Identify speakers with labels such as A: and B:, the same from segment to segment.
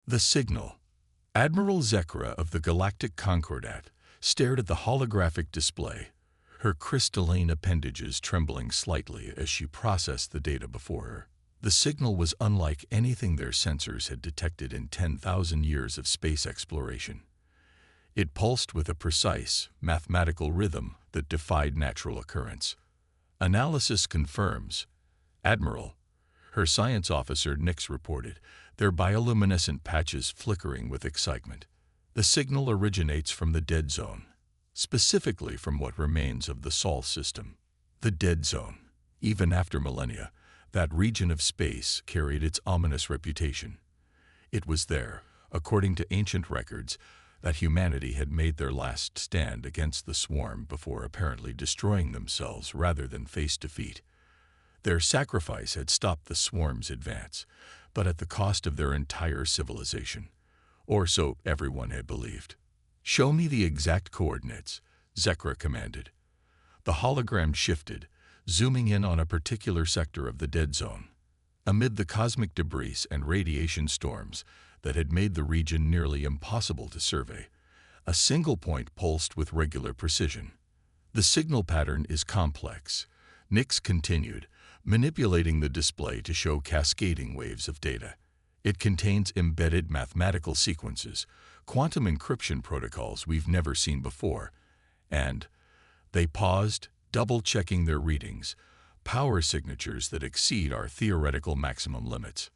A: The signal. Admiral Zekra of the Galactic Concordat stared at the holographic display, her crystalline appendages trembling slightly as she processed the data before her. The signal was unlike anything their sensors had detected in 10,000 years of space exploration. It pulsed with a precise, mathematical rhythm that defied natural occurrence. Analysis confirms, Admiral, her science officer Nix reported, their bioluminescent patches flickering with excitement. The signal originates from the dead zone, specifically from what remains of the Sol system. The dead zone. Even after millennia, that region of space carried its ominous reputation. It was there, according to ancient records, that humanity had made their last stand against the swarm before apparently destroying themselves rather than face defeat. Their sacrifice had stopped the swarm's advance, but at the cost of their entire civilization. Or so everyone had believed. "Show me the exact coordinates," Zekra commanded. The hologram shifted, zooming in on a particular sector of the dead zone. Amid the cosmic debris and radiation storms that had made the region nearly impossible to survey, a single point pulsed with regular precision. "The signal pattern is complex," Nix continued, manipulating the display to show cascading waves of data. "It contains embedded mathematical sequences, quantum encryption protocols we've never seen before, and—" they paused, double-checking their readings, "power signatures that exceed our theoretical maximum limits."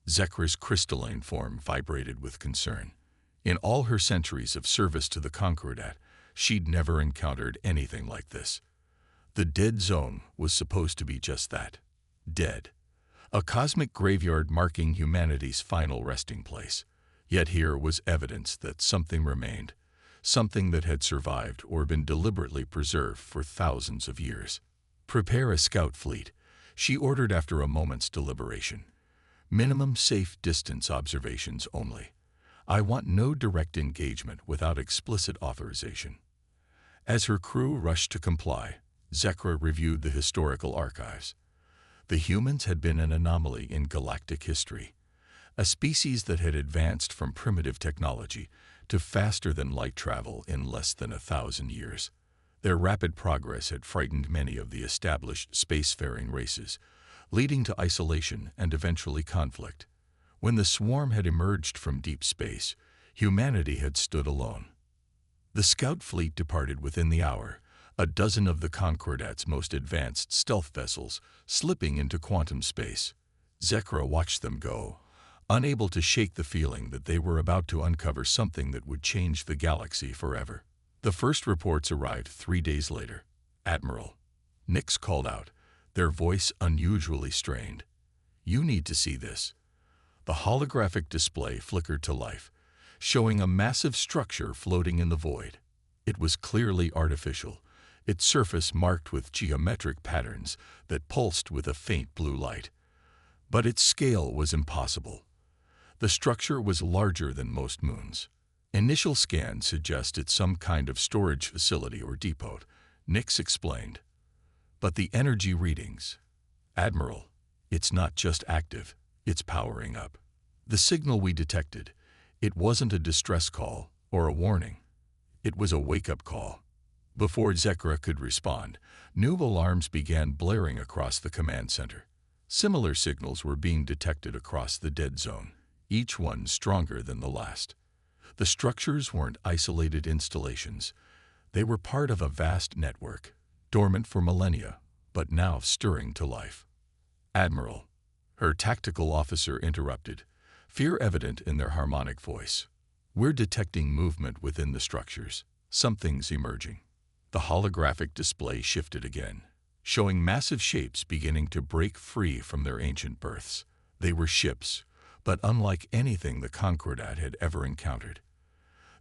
A: Zekra's crystalline form vibrated with concern. In all her centuries of service to the Concordat, she'd never encountered anything like this. The dead zone was supposed to be just that. Dead. A cosmic graveyard marking humanity's final resting place. Yet here was evidence that something remained, something that had survived or been deliberately preserved for thousands of years. "Prepare a scout fleet," she ordered after a moment's deliberation. "Minimum safe distance observations only. I want no direct engagement without explicit authorization." As her crew rushed to comply, Zekra reviewed the historical archives. The humans had been an anomaly in galactic history, a species that had advanced from primitive technology to faster-than-light travel in less than 1,000 years. Their rapid progress had frightened many of the established spacefaring races, leading to isolation and eventually conflict. When the swarm had emerged from deep space, humanity had stood alone. The scout fleet departed within the hour, a dozen of the Concordat's most advanced stealth vessels slipping into quantum space. Zekra watched them go, unable to shake the feeling that they were about to uncover something that would change the galaxy forever. The first reports arrived 3 days later. "Admiral," Nix called out, their voice unusually strained. "You need to see this." The holographic display flickered to life, showing a massive structure floating in the void. It was clearly artificial, its surface marked with geometric patterns that pulsed with a faint blue light. But its scale was impossible. The structure was larger than most moons. "Initial scans suggest it's some kind of storage facility or depot," Nix explained. "But the energy readings, Admiral, it's not just active, it's powering up. The signal we detected, it wasn't a distress call or a warning. It was a wake-up call." Before Zekra could respond, new alarms began blaring across the command center. Similar signals were being detected across the dead zone, each one stronger than the last. The structures weren't isolated installations. They were part of a vast network, dormant for millennia, but now stirring to life. "Admiral," her tactical officer interrupted, fear evident in their harmonic voice. "We're detecting movement within the structures. Something's emerging." The holographic display shifted again, showing massive shapes beginning to break free from their ancient berths. They were ships, but unlike anything the Concordat had ever encountered.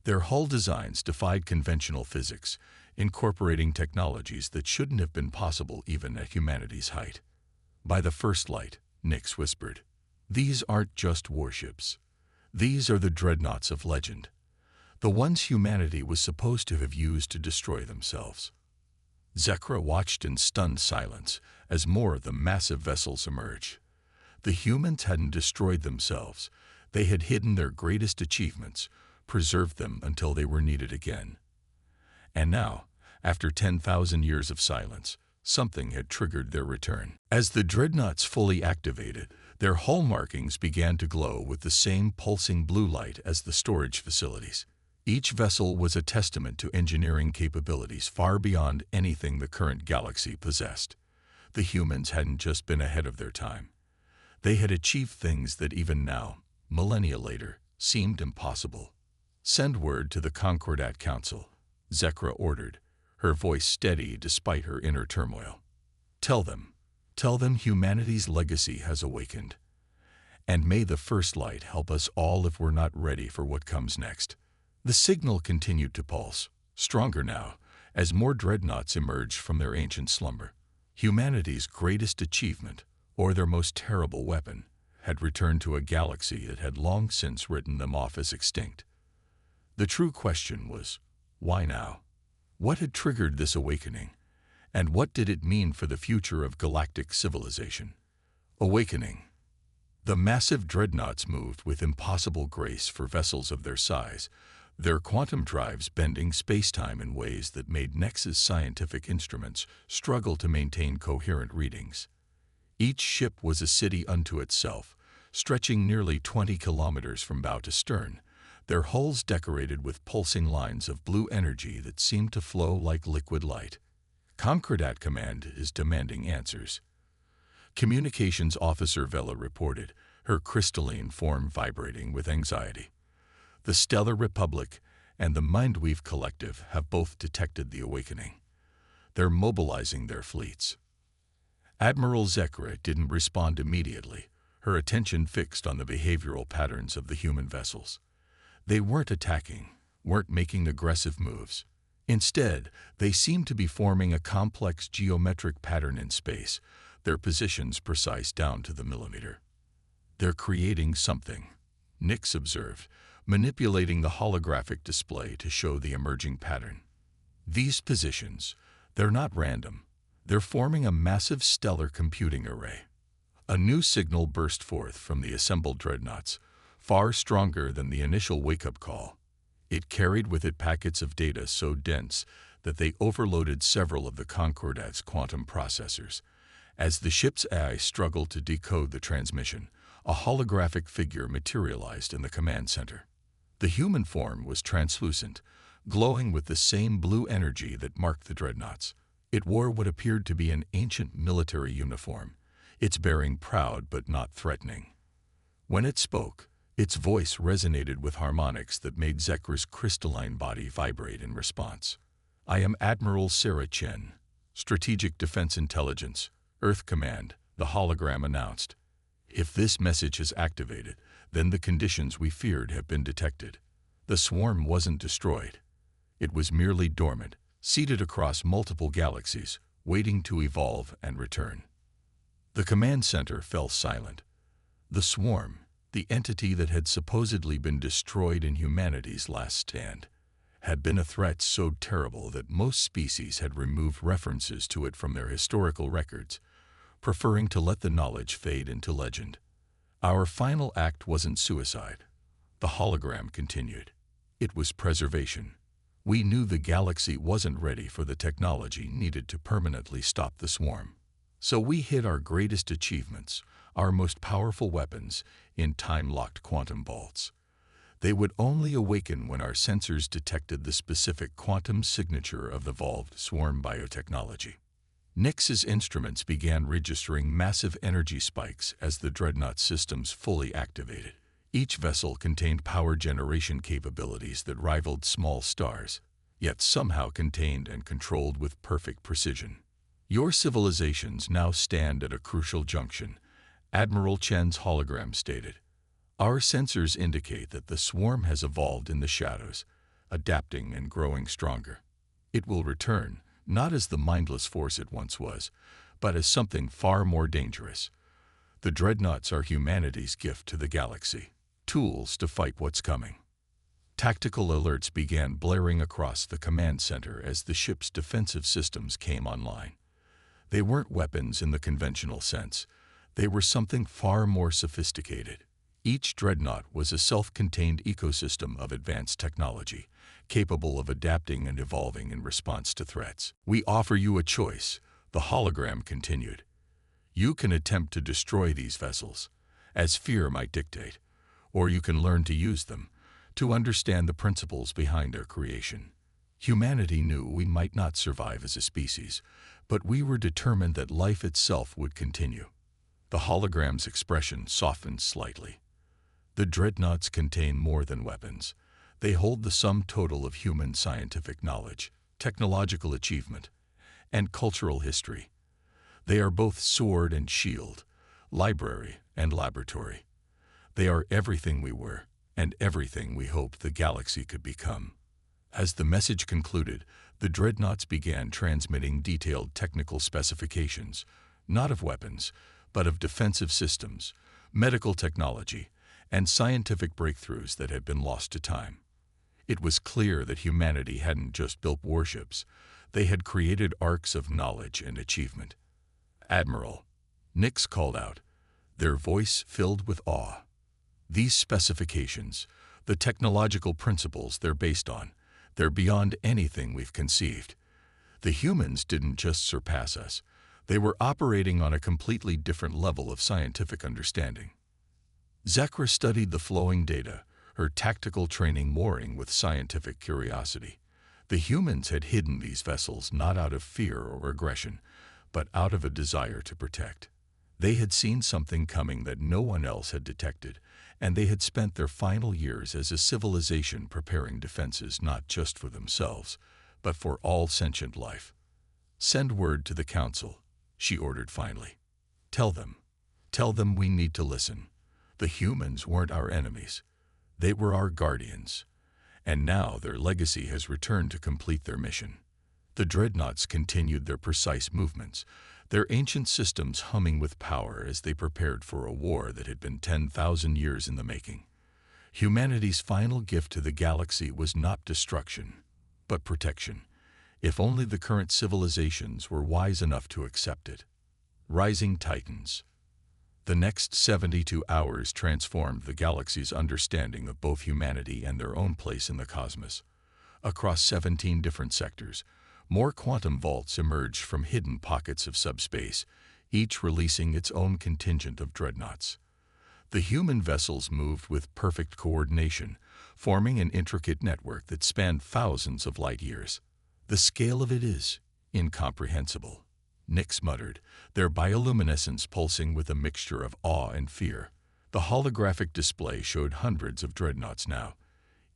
A: Their hull designs defied conventional physics, incorporating technologies that shouldn't have been possible even at humanity's height. "By the first light," Nix whispered, "these aren't just warships. These are the Dreadnoughts of legend. The ones humanity was supposed to have used to destroy themselves." Zekra watched in stunned silence as more of the massive vessels emerged. The humans hadn't destroyed themselves. They had hidden their greatest achievements, preserved them until they were needed again. And now, after 10,000 years of silence, something had triggered their return. As the dreadnoughts fully activated, their hull markings began to glow with the same pulsing blue light as the storage facilities. Each vessel was a testament to engineering capabilities far beyond anything the current galaxy possessed. The humans hadn't just been ahead of their time. They had achieved things that even now, millennia later, seemed impossible. "Send word to the Concordat Council," Zekra ordered, her voice steady despite her inner turmoil. Tell them humanity's legacy has awakened. And may the first light help us all if we're not ready for what comes next." The signal continued to pulse, stronger now, as more dreadnoughts emerged from their ancient slumber. Humanity's greatest achievement, or their most terrible weapon, had returned to a galaxy that had long since written them off as extinct. The true question was, why now? What had triggered this awakening? And what did it mean for the future of galactic civilization? Awakening. The massive dreadnoughts moved with impossible grace for vessels of their size, their quantum drives bending space-time in ways that made Nex's scientific instruments struggle to maintain coherent readings. Each ship was a city unto itself, stretching nearly 20 kilometers from bow to stern, their hulls decorated with pulsing lines of blue energy that seemed to flow like liquid light. "Concordat Command is demanding answers," Communications Officer Vela reported, her crystalline form vibrating with anxiety. "The Stellar Republic and the Mindweave Collective have both detected the awakening. They're mobilizing their fleets." Admiral Zekra didn't respond immediately, her attention fixed on the behavioral patterns of the human vessels. They weren't attacking, weren't making aggressive moves. Instead, they seemed to be forming a complex geometric pattern in space, their positions precise down to the millimeter. "They're creating something," Nix observed, manipulating the holographic display to show the emerging pattern. "These positions, they're not random. They're forming a massive stellar computing array." A new signal burst forth from the assembled dreadnoughts, far stronger than the initial wake-up call. It carried with it packets of data so dense that they overloaded several of the Concordat's quantum processors. As the ship's AI struggled to decode the transmission, a holographic figure materialized in the command center. The human form was translucent, glowing with the same blue energy that marked the dreadnoughts. It wore what appeared to be an ancient military uniform, its bearing proud but not threatening. When it spoke, its voice resonated with harmonics that made Zekra's crystalline body vibrate in response. "I am Admiral Sarah Chen, Strategic Defense Intelligence, Earth Command," the hologram announced. "If this message is activated, then the conditions we feared have been detected." The swarm wasn't destroyed. It was merely dormant, seated across multiple galaxies, waiting to evolve and return. The command center fell silent. The swarm, the entity that had supposedly been destroyed in humanity's last stand, had been a threat so terrible that most species had removed references to it from their historical records, preferring to let the knowledge fade into legend. "Our final act wasn't suicide," the hologram continued. "It was preservation. We knew the galaxy wasn't ready for the technology needed to permanently stop the swarm. So we hid our greatest achievements, our most powerful weapons, in time-locked quantum vaults. They would only awaken when our sensors detected the specific quantum signature of the evolved swarm biotechnology." Nix's instruments began registering massive energy spikes as the dreadnought systems fully activated. Each vessel contained power generation capabilities that rivaled small stars, yet somehow contained and controlled with perfect precision. "Your civilizations now stand at a crucial junction," Admiral Chen's hologram stated. "Our sensors indicate that the swarm has evolved in the shadows, adapting and growing stronger. It will return, not as the mindless force it once was, but as something far more dangerous. The dreadnoughts are humanity's gift to the galaxy, tools to fight what's coming." Tactical alerts began blaring across the command center as the ship's defensive systems came online. They weren't weapons in the conventional sense. They were something far more sophisticated. Each dreadnought was a self-contained ecosystem of advanced technology, capable of adapting and evolving in response to threats. "We offer you a choice," the hologram continued. "You can attempt to destroy these vessels, as fear might dictate, or you can learn to use them, to understand the principles behind their creation." Humanity knew we might not survive as a species, but we were determined that life itself would continue. The hologram's expression softened slightly. "The dreadnoughts contain more than weapons. They hold the sum total of human scientific knowledge, technological achievement, and cultural history. They are both sword and shield, library and laboratory. They are everything we were, and everything we hoped the galaxy could become." As the message concluded, the dreadnoughts began transmitting detailed technical specifications, not of weapons, but of defensive systems, medical technology, and scientific breakthroughs that had been lost to time. It was clear that humanity hadn't just built warships, they had created arcs of knowledge and achievement. "Admiral," Nix called out, their voice filled with awe. "These specifications, the technological principles they're based on, they're beyond anything we've conceived. The humans didn't just surpass us, they were operating on a completely different level of scientific understanding." Zekra studied the flowing data, her tactical training warring with scientific curiosity. The humans had hidden these vessels not out of fear or aggression, but out of a desire to protect. They had seen something coming that no one else had detected, and they had spent their final years as a civilization preparing defenses not just for themselves, but for all sentient life. "Send word to the Council," she ordered finally. Tell them we need to listen. The humans weren't our enemies. They were our guardians. And now their legacy has returned to complete their mission." The dreadnoughts continued their precise movements, their ancient systems humming with power as they prepared for a war that had been 10,000 years in the making. Humanity's final gift to the galaxy was not destruction, but protection, if only the current civilizations were wise enough to accept it. Rising Titans. The next 72 hours transformed the galaxy's understanding of both humanity and their own place in the cosmos. Across 17 different sectors, more quantum vaults emerged from hidden pockets of subspace, each releasing its own contingent of dreadnoughts. The human vessels moved with perfect coordination, forming an intricate network that spanned thousands of light years. "The scale of it is incomprehensible," Nix muttered, their bioluminescence pulsing with a mixture of awe and fear. The holographic display showed hundreds of dreadnoughts now,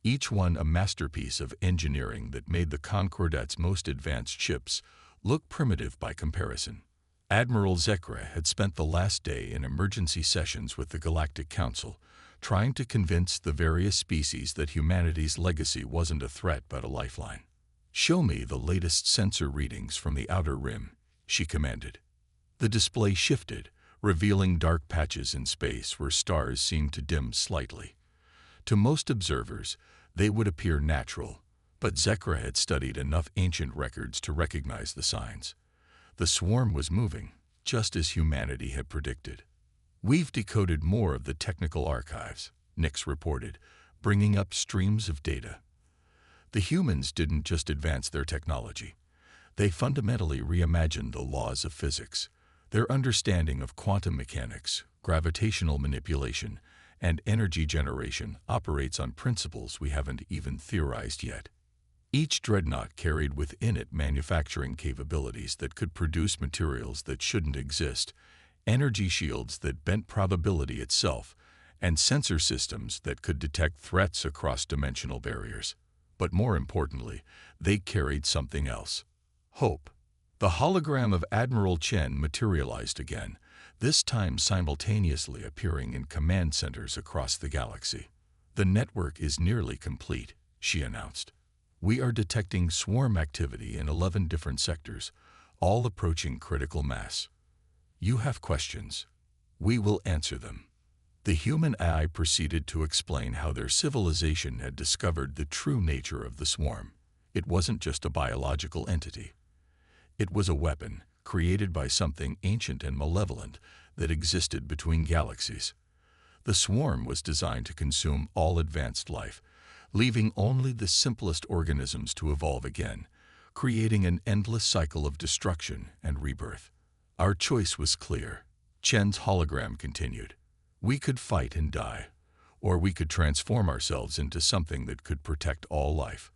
A: each one a masterpiece of engineering that made the Concordat's most advanced ships look primitive by comparison. Admiral Zekra had spent the last day in emergency sessions with the Galactic Council, trying to convince the various species that humanity's legacy wasn't a threat but a lifeline. "Show me the latest sensor readings from the outer rim," she commanded. The display shifted, revealing dark patches in space where stars seemed to dim slightly. To most observers, they would appear natural, but Zekra had studied enough ancient records to recognize the signs. The swarm was moving, just as humanity had predicted. "We've decoded more of the technical archives," Nix reported, bringing up streams of data. The humans didn't just advance their technology. They fundamentally reimagined the laws of physics. Their understanding of quantum mechanics, gravitational manipulation, and energy generation operates on principles we haven't even theorized yet. Each dreadnought carried within it manufacturing capabilities that could produce materials that shouldn't exist, energy shields that bent probability itself, and sensor systems that could detect threats across dimensional barriers. But more importantly, they carried something else: hope. The hologram of Admiral Chen materialized again, this time simultaneously appearing in command centers across the galaxy. "The network is nearly complete," she announced. "We are detecting swarm activity in 11 different sectors, all approaching critical mass. You have questions. We will answer them." The human AI proceeded to explain how their civilization had discovered the true nature of the swarm. It wasn't just a biological entity. It was a weapon, created by something ancient and malevolent, that existed between galaxies. The swarm was designed to consume all advanced life, leaving only the simplest organisms to evolve again, creating an endless cycle of destruction and rebirth. Our choice was clear. Chen's hologram continued. We could fight and die, or we could transform ourselves into something that could protect all life.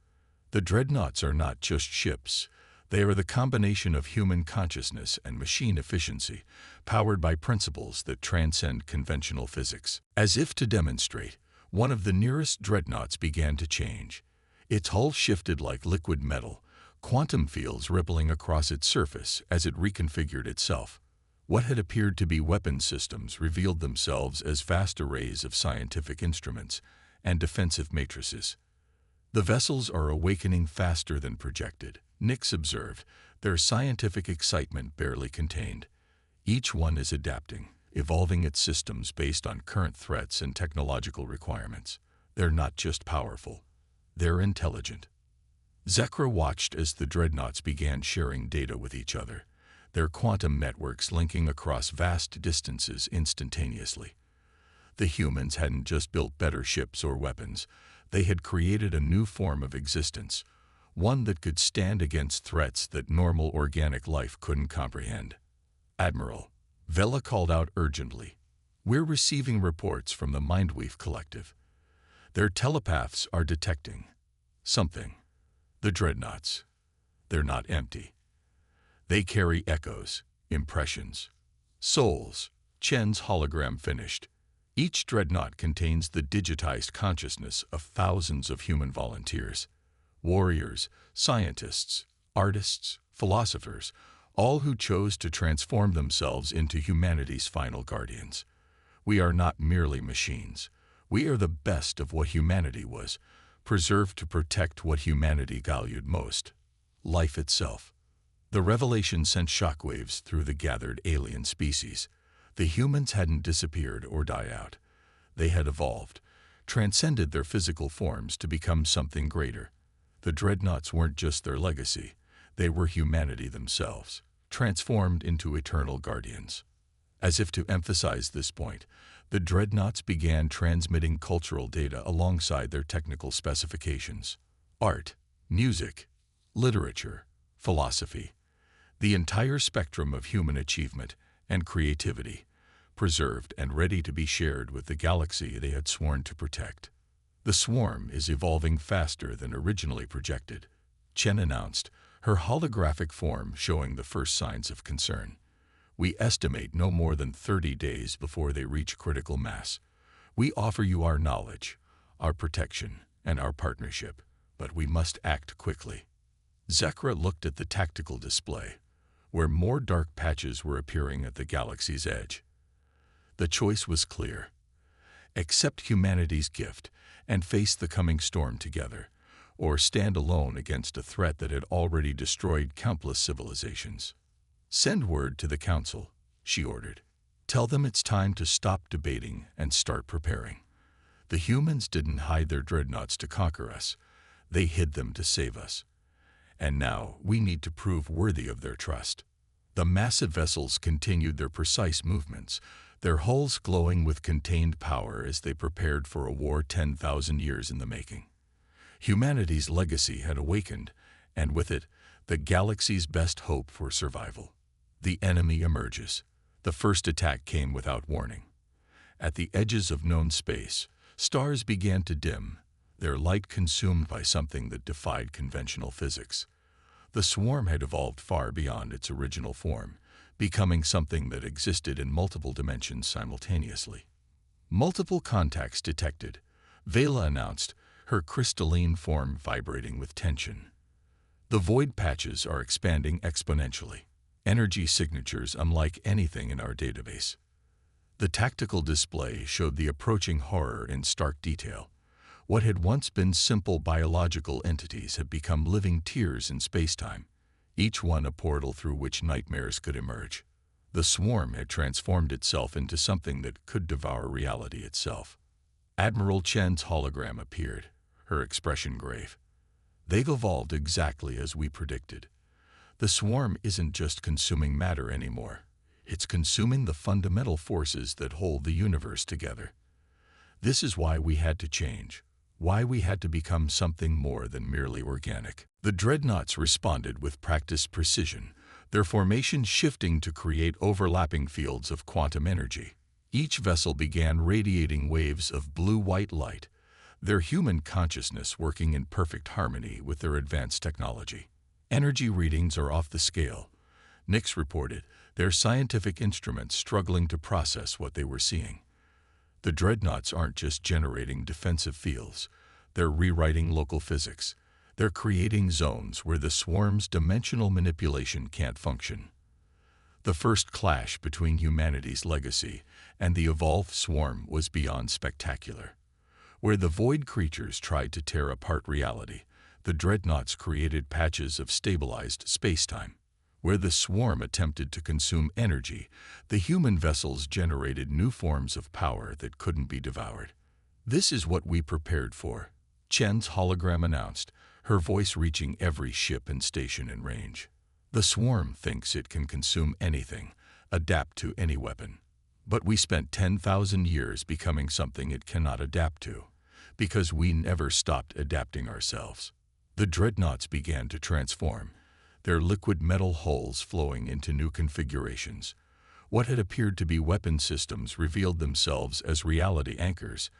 A: The Dreadnoughts are not just ships. They are the combination of human consciousness and machine efficiency, powered by principles that transcend conventional physics. As if to demonstrate, one of the nearest Dreadnoughts began to change. Its hull shifted like liquid metal, quantum fields rippling across its surface as it reconfigured itself. What had appeared to be weapon systems revealed themselves as vast arrays of scientific instruments and defensive matrices. The vessels are awakening faster than projected, Nix observed, their scientific excitement barely contained. Each one is adapting, evolving its systems based on current threats and technological requirements. They're not just powerful, they're intelligent. Zekra watched as the Dreadnoughts began sharing data with each other, their quantum networks linking across vast distances instantaneously. The humans hadn't just built better ships or weapons, they had created a new form of existence, one that could stand against threats that normal organic life couldn't comprehend. Admiral, Vela called out urgently. We're receiving reports from the Mindweave Collective. Their telepaths are detecting something. The Dreadnoughts. They're not empty. They carry echoes, impressions, souls. Chen's hologram finished. Each Dreadnought contains the digitized consciousness of thousands of human volunteers. Warriors, scientists, artists, philosophers, all who chose to transform themselves into humanity's final guardians. We are not merely machines. We are the best of what humanity was, preserved to protect what humanity valued most, life itself. The revelation sent shockwaves through the gathered alien species. The humans hadn't disappeared or died out. They had evolved, transcended their physical forms to become something greater. The Dreadnoughts weren't just their legacy. They were humanity themselves, transformed into eternal guardians. As if to emphasize this point, the Dreadnoughts began transmitting cultural data alongside their technical specifications. Art, music, literature, philosophy, the entire spectrum of human achievement and creativity, preserved and ready to be shared with the galaxy they had sworn to protect. The swarm is evolving faster than originally projected, Chen announced, her holographic form showing the first signs of concern. We estimate no more than 30 days before they reach critical mass. We offer you our knowledge, our protection, and our partnership, but we must act quickly. Zekra looked at the tactical display, where more dark patches were appearing at the galaxy's edge. The choice was clear. Accept humanity's gift and face the coming storm together, or stand alone against a threat that had already destroyed countless civilizations. Send word to the Council, she ordered. Tell them it's time to stop debating and start preparing. The humans didn't hide their Dreadnoughts to conquer us. They hid them to save us. And now we need to prove worthy of their trust. The massive vessels continued their precise movements, their hulls glowing with contained power as they prepared for a war 10,000 years in the making. Humanity's legacy had awakened, and with it, the galaxy's best hope for survival. The enemy emerges. The first attack came without warning. At the edges of known space, stars began to dim, their light consumed by something that defied conventional physics. The swarm had evolved far beyond its original form, becoming something that existed in multiple dimensions simultaneously. Multiple contacts detected, Vela announced, her crystalline form vibrating with tension. The void patches are expanding exponentially, energy signatures unlike anything in our database. The tactical display showed the approaching horror in stark detail. What had once been simple biological entities had become living tears in spacetime, each one a portal through which nightmares could emerge. The swarm had transformed itself into something that could devour reality itself. Admiral Chen's hologram appeared, her expression grave. They've evolved exactly as we predicted. The swarm isn't just consuming matter anymore. It's consuming the fundamental forces that hold the universe together. This is why we had to change, why we had to become something more than merely organic. The Dreadnoughts responded with practiced precision, their formation shifting to create overlapping fields of quantum energy. Each vessel began radiating waves of blue-white light, their human consciousness working in perfect harmony with their advanced technology. Energy readings are off the scale, Nix reported, their scientific instruments struggling to process what they were seeing. The Dreadnoughts aren't just generating defensive fields, they're rewriting local physics. They're creating zones where the swarm's dimensional manipulation can't function. The first clash between humanity's legacy and the evolved swarm was beyond spectacular. Where the void creatures tried to tear apart reality, the Dreadnoughts created patches of stabilized spacetime. Where the swarm attempted to consume energy, the human vessels generated new forms of power that couldn't be devoured. This is what we prepared for, Chen's hologram announced, her voice reaching every ship and station in range. The swarm thinks it can consume anything, adapt to any weapon. But we spent 10,000 years becoming something it cannot adapt to, because we never stopped adapting ourselves. The Dreadnoughts began to transform, their liquid metal hulls flowing into new configurations. What had appeared to be weapon systems revealed themselves as reality anchors,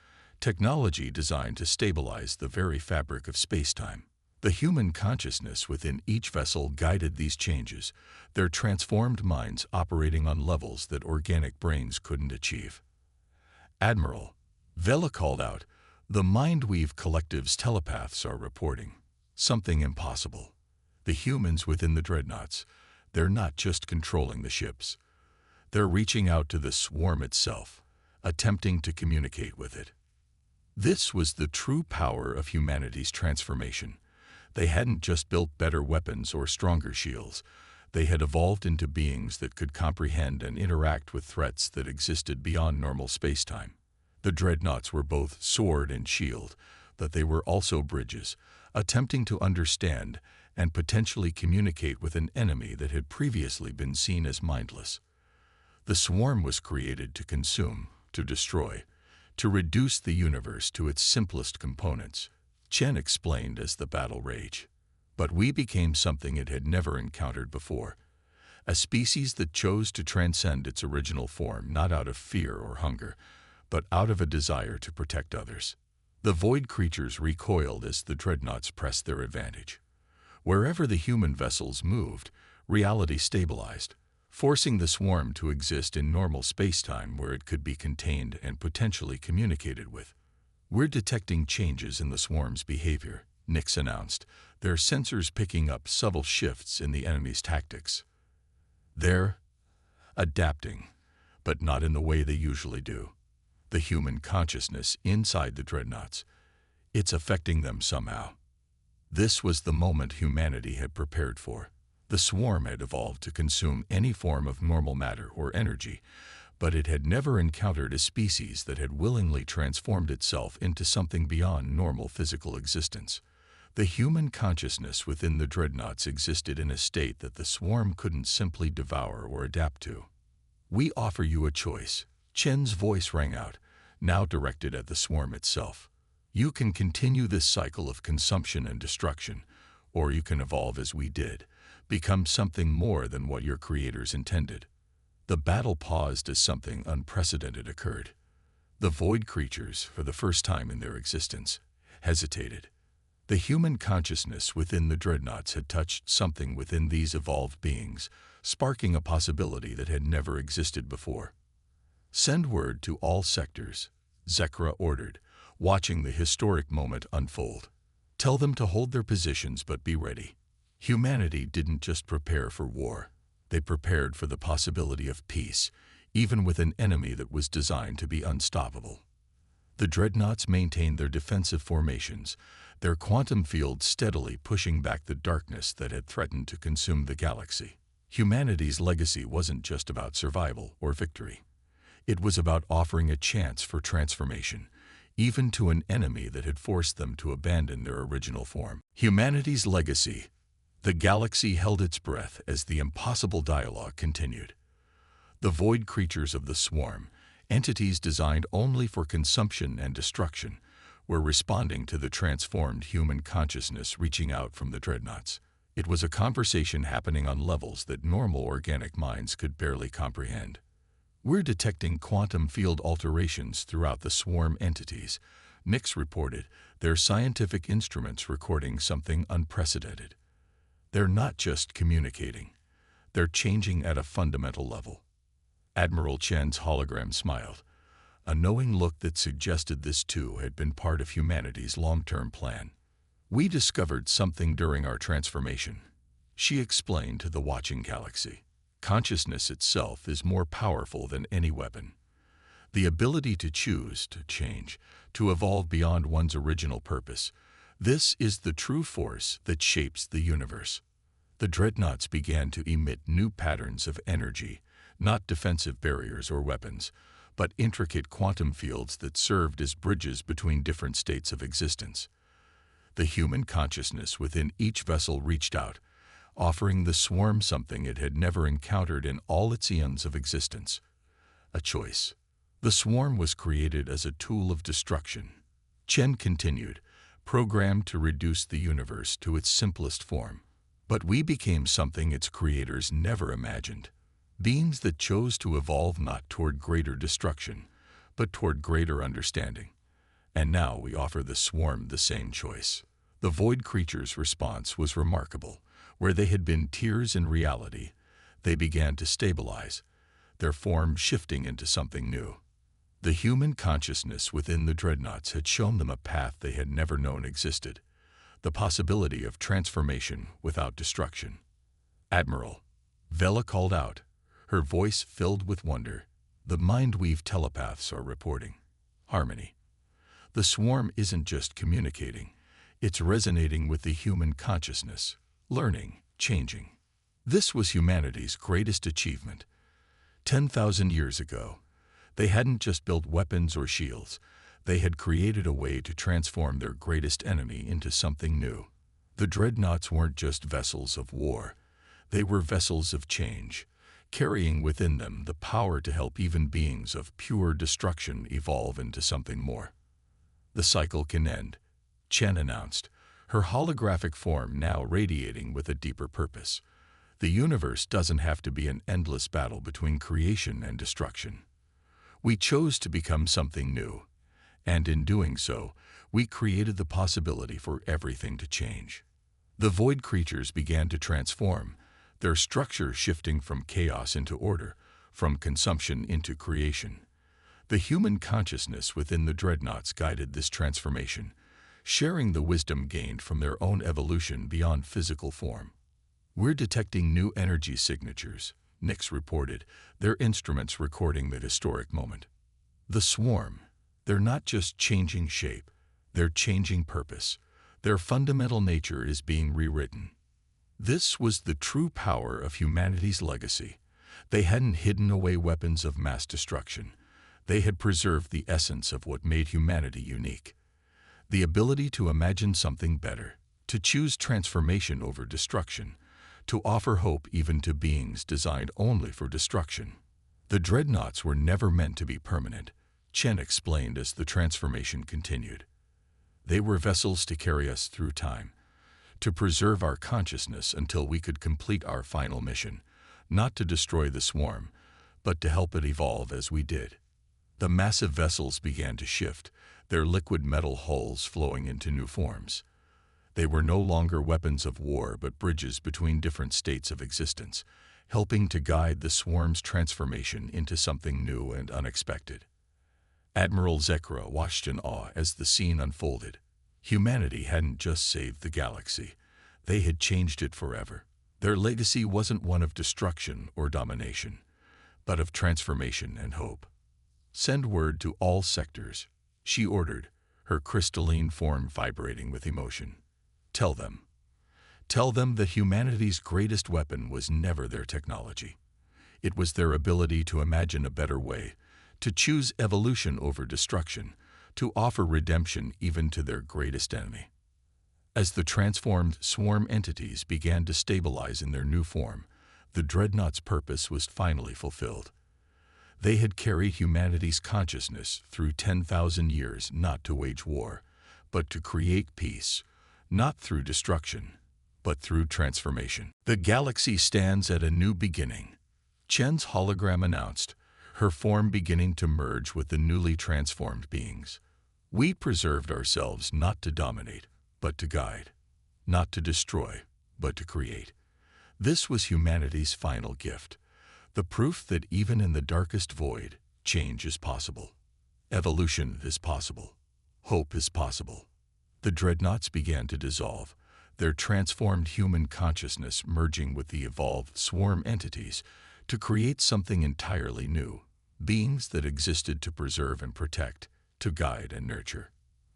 A: technology designed to stabilize the very fabric of spacetime. The human consciousness within each vessel guided these changes, their transformed minds operating on levels that organic brains couldn't achieve. Admiral, Vela called out, the Mindweave Collective's telepaths are reporting something impossible. The humans within the Dreadnoughts, they're not just controlling the ships. They're reaching out to the swarm itself, attempting to communicate with it. This was the true power of humanity's transformation. They hadn't just built better weapons or stronger shields. They had evolved into beings that could comprehend and interact with threats that existed beyond normal spacetime. The Dreadnoughts were both sword and shield, but they were also bridges, attempting to understand and potentially communicate with an enemy that had previously been seen as mindless. The swarm was created to consume, to destroy, to reduce the universe to its simplest components, Chen explained as the battle raged. But we became something it had never encountered before, a species that chose to transcend its original form not out of fear or hunger, but out of a desire to protect others. The void creatures recoiled as the Dreadnoughts pressed their advantage. Wherever the human vessels moved, reality stabilized, forcing the swarm to exist in normal spacetime where it could be contained and potentially communicated with. We're detecting changes in the swarm's behavior, Nix announced, their sensors picking up subtle shifts in the enemy's tactics. They're adapting, but not in the way they usually do. The human consciousness inside the Dreadnoughts, it's affecting them somehow. This was the moment humanity had prepared for. The swarm had evolved to consume any form of normal matter or energy, but it had never encountered a species that had willingly transformed itself into something beyond normal physical existence. The human consciousness within the Dreadnoughts existed in a state that the swarm couldn't simply devour or adapt to. We offer you a choice, Chen's voice rang out, now directed at the swarm itself. You can continue this cycle of consumption and destruction, or you can evolve as we did, become something more than what your creators intended. The battle paused as something unprecedented occurred. The void creatures, for the first time in their existence, hesitated. The human consciousness within the Dreadnoughts had touched something within these evolved beings, sparking a possibility that had never existed before. Send word to all sectors, Zekra ordered, watching the historic moment unfold. Tell them to hold their positions but be ready. Humanity didn't just prepare for war. They prepared for the possibility of peace, even with an enemy that was designed to be unstoppable. The Dreadnoughts maintained their defensive formations, their quantum fields steadily pushing back the darkness that had threatened to consume the galaxy. Humanity's legacy wasn't just about survival or victory. It was about offering a chance for transformation, even to an enemy that had forced them to abandon their original form. Humanity's legacy. The galaxy held its breath as the impossible dialogue continued. The void creatures of the swarm, Entities designed only for consumption and destruction were responding to the transformed human consciousness reaching out from the Dreadnoughts. It was a conversation happening on levels that normal organic minds could barely comprehend. "We're detecting quantum field alterations throughout the swarm entities," Nix reported, their scientific instruments recording something unprecedented. "They're not just communicating. They're changing at a fundamental level." Admiral Chen's hologram smiled, a knowing look that suggested this too had been part of humanity's long-term plan. "We discovered something during our transformation," she explained to the watching galaxy. "Consciousness itself is more powerful than any weapon. The ability to choose, to change, to evolve beyond one's original purpose. This is the true force that shapes the universe." The Dreadnoughts began to emit new patterns of energy, not defensive barriers or weapons, but intricate quantum fields that served as bridges between different states of existence. The human consciousness within each vessel reached out, offering the swarm something it had never encountered in all its eons of existence: a choice. The swarm was created as a tool of destruction, Chen continued, programmed to reduce the universe to its simplest form. But we became something its creators never imagined. Beings that chose to evolve not toward greater destruction, but toward greater understanding. And now we offer the swarm the same choice. The void creatures' response was remarkable. Where they had been tears in reality, they began to stabilize, their form shifting into something new. The human consciousness within the Dreadnoughts had shown them a path they had never known existed, the possibility of transformation without destruction. "Admiral," Vela called out, her voice filled with wonder, "the Mindweave telepaths are reporting harmony. The swarm isn't just communicating, it's resonating with the human consciousness, learning, changing." This was humanity's greatest achievement. 10,000 years ago, they hadn't just built weapons or shields, they had created a way to transform their greatest enemy into something new. The Dreadnoughts weren't just vessels of war, they were vessels of change, carrying within them the power to help even beings of pure destruction evolve into something more. "The cycle can end," Chen announced, her holographic form now radiating with a deeper purpose. "The universe doesn't have to be an endless battle between creation and destruction. We chose to become something new, and in doing so, we created the possibility for everything to change." The void creatures began to transform, their structure shifting from chaos into order, from consumption into creation. The human consciousness within the Dreadnoughts guided this transformation, sharing the wisdom gained from their own evolution beyond physical form. "We're detecting new energy signatures," Nix reported, their instruments recording the historic moment. "The swarm, they're not just changing shape, they're changing purpose. Their fundamental nature is being rewritten." This was the true power of humanity's legacy. They hadn't hidden away weapons of mass destruction. They had preserved the essence of what made humanity unique. The ability to imagine something better, to choose transformation over destruction, to offer hope even to beings designed only for destruction. "The Dreadnoughts were never meant to be permanent," Chen explained as the transformation continued. "They were vessels to carry us through time, to preserve our consciousness until we could complete our final mission, not to destroy the swarm, but to help it evolve as we did." The massive vessels began to shift, their liquid metal hulls flowing into new forms. They were no longer weapons of war but bridges between different states of existence, helping to guide the swarm's transformation into something new and unexpected. Admiral Zekra watched in awe as the scene unfolded. Humanity hadn't just saved the galaxy, they had changed it forever. Their legacy wasn't one of destruction or domination, but of transformation and hope. "Send word to all sectors," she ordered, her crystalline form vibrating with emotion. Tell them that humanity's greatest weapon was never their technology. It was their ability to imagine a better way, to choose evolution over destruction, to offer redemption even to their greatest enemy." As the transformed swarm entities began to stabilize in their new form, the Dreadnoughts' purpose was finally fulfilled. They had carried humanity's consciousness through 10,000 years not to wage war, but to create peace, not through destruction, but through transformation. The galaxy stands at a new beginning. Chen's hologram announced, her form beginning to merge with the newly transformed beings. We preserved ourselves not to dominate, but to guide, not to destroy, but to create. This was humanity's final gift, the proof that even in the darkest void, change is possible. Evolution is possible. Hope is possible. The Dreadnoughts began to dissolve, their transformed human consciousness merging with the evolved swarm entities to create something entirely new, beings that existed to preserve and protect, to guide and nurture.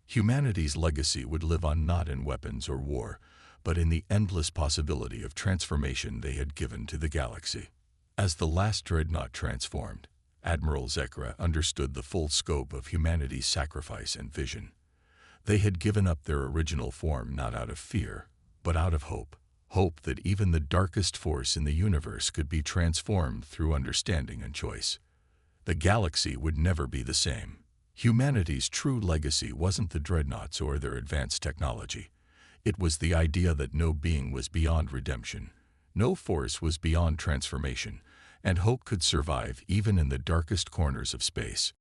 A: Humanity's legacy would live on not in weapons or war, but in the endless possibility of transformation they had given to the galaxy. As the last Dreadnought transformed, Admiral Zekra understood the full scope of humanity's sacrifice and vision. They had given up their original form not out of fear, but out of hope. Hope that even the darkest force in the universe could be transformed through understanding and choice. The galaxy would never be the same. Humanity's true legacy wasn't the Dreadnoughts or their advanced technology. It was the idea that no being was beyond redemption, no force was beyond transformation, and hope could survive even in the darkest corners of space.